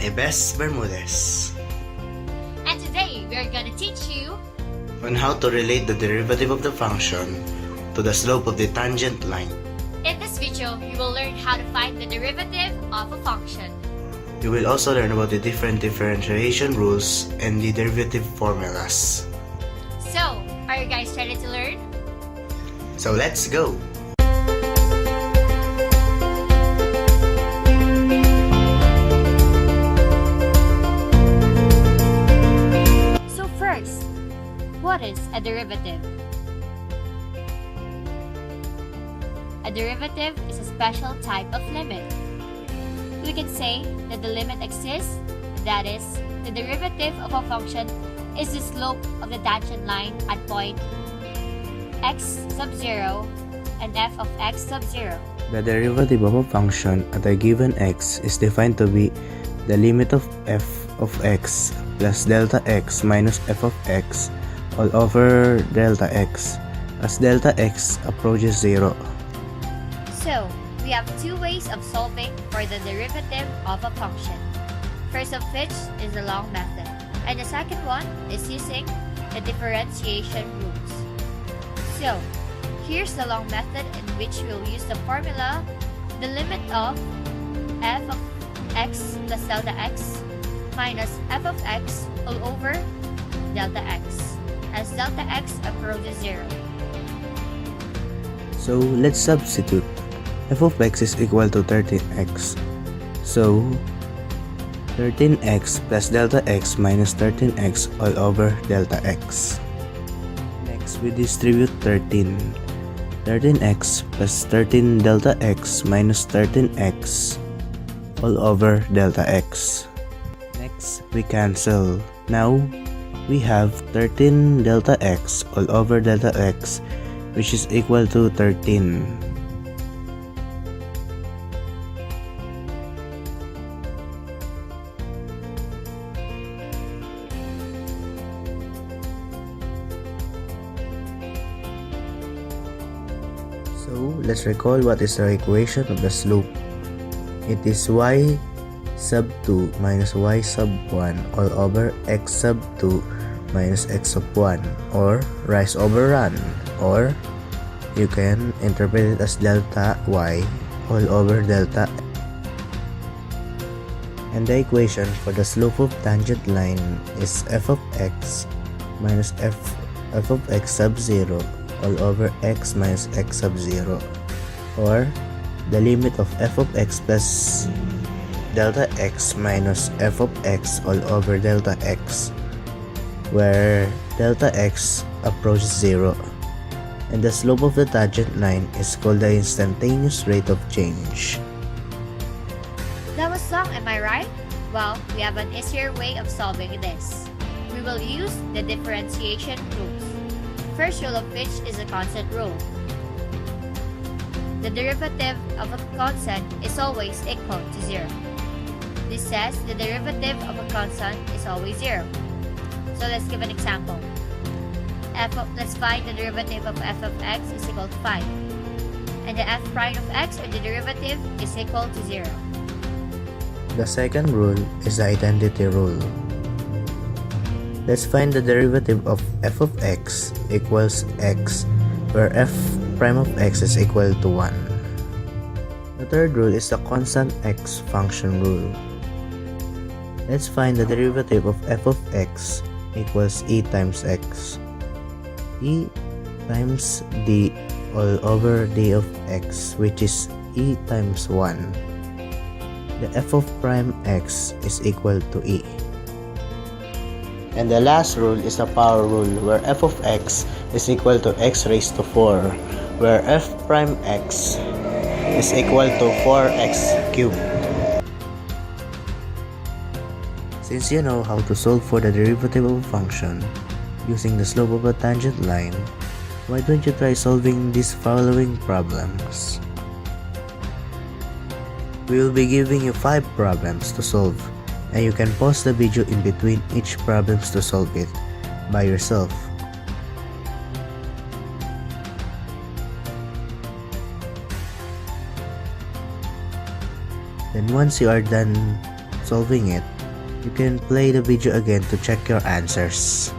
Yves Bemudez And today we are gonna teach you on how to relate the derivative of the function to the slope of the tangent line. in this video you will learn how to find the derivative of a function. You will also learn about the different differentiation rules and the derivative formulas. So, are you guys ready to learn? So let's go! So first, what is a derivative? A derivative is a special type of limit. We can say that the limit exists, that is, the derivative of a function is the slope of the tangent line at point x sub 0 and f of x sub 0. The derivative of a function at a given x is defined to be the limit of f of x plus delta x minus f of x all over delta x as delta x approaches 0. So, we have two ways of solving for the derivative of a function. First of which is the long method, and the second one is using the differentiation rules. So, here's the long method in which we'll use the formula, the limit of f of x plus delta x minus f of x all over delta x as delta x approaches 0. So let's substitute. F of x is equal to 13x. So 13x plus delta x minus 13x all over delta x. Next, we distribute 13. 13x plus 13 delta x minus 13x all over delta x. Next, we cancel. Now, we have 13 delta x all over delta x, which is equal to 13. So, let's recall what is the equation of the slope. It is y sub 2 minus y sub 1 all over x sub 2 minus x sub 1, or rise over run, or you can interpret it as delta y all over delta. And the equation for the slope of tangent line is f of x minus f of x sub 0 all over x minus x sub 0, or the limit of f of x plus delta x minus f of x all over delta x, where delta x approaches 0, and the slope of the tangent line is called the instantaneous rate of change. That was long, am I right? Well, we have an easier way of solving this. We will use the differentiation rules. First rule of which is the constant rule. The derivative of a constant is always equal to 0. This says the derivative of a constant is always 0. So let's give an example. Let's find the derivative of f of x is equal to 5. And the f prime of x, or the derivative, is equal to 0. The second rule is the identity rule. Let's find the derivative of f of x equals x, where f prime of x is equal to 1. The third rule is the constant x function rule. Let's find the derivative of f of x equals e times x. E times d all over d of x, which is e times 1. The f of prime x is equal to e. And the last rule is the power rule, where f of x is equal to x raised to 4, where f prime x is equal to 4x cubed. Since you know how to solve for the derivative of a function using the slope of a tangent line, why don't you try solving these following problems? We will be giving you 5 problems to solve, and you can pause the video in between each problems to solve it by yourself. Then once you are done solving it, you can play the video again to check your answers.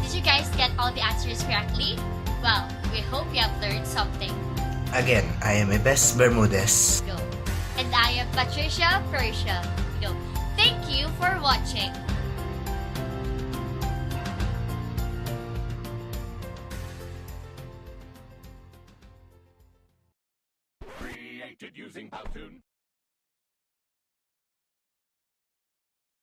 Did you guys get all the answers correctly? Well, we hope you have learned something. Again, I am Yves Bemudez. Go. And I am Patricia Persia. Go. Thank you for watching. Created using Powtoon.